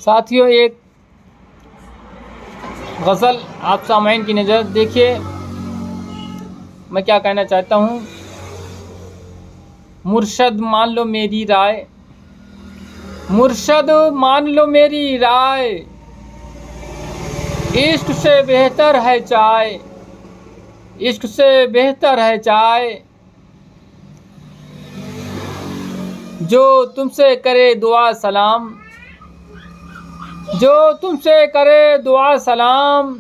साथियों, एक गज़ल आप सामाईन की नज़र देखिए, मैं क्या कहना चाहता हूँ। मुर्शद मान लो मेरी राय, मुर्शद मान लो मेरी राय, इश्क से बेहतर है चाय, इश्क से बेहतर है चाय। जो तुमसे करे दुआ सलाम, जो तुमसे करे दुआ सलाम,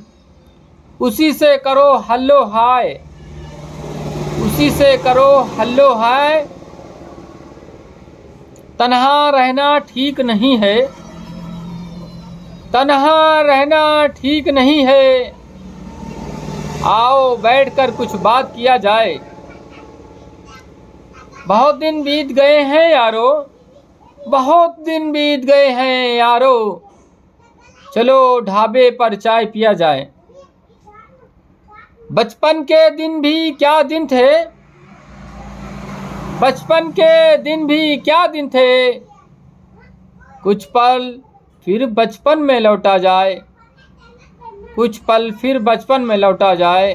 उसी से करो हल्लो हाय, उसी से करो हल्लो हाय। तन्हा रहना ठीक नहीं है, तन्हा रहना ठीक नहीं है। आओ बैठकर कुछ बात किया जाए। बहुत दिन बीत गए हैं यारो, बहुत दिन बीत गए हैं यारो, चलो ढाबे पर चाय पिया जाए। बचपन के दिन भी क्या दिन थे, बचपन के दिन भी क्या दिन थे। कुछ पल फिर बचपन में लौटा जाए, कुछ पल फिर बचपन में लौटा जाए।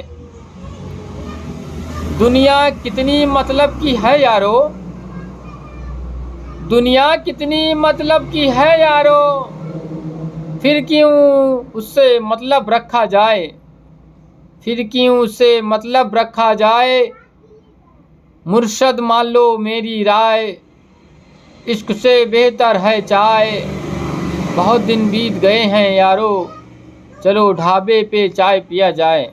दुनिया कितनी मतलब की है यारो, दुनिया कितनी मतलब की है यारो, फिर क्यों उससे मतलब रखा जाए, फिर क्यों उससे मतलब रखा जाए। मुर्शद मान लो मेरी राय, इश्क से बेहतर है चाय। बहुत दिन बीत गए हैं यारो, चलो ढाबे पे चाय पिया जाए।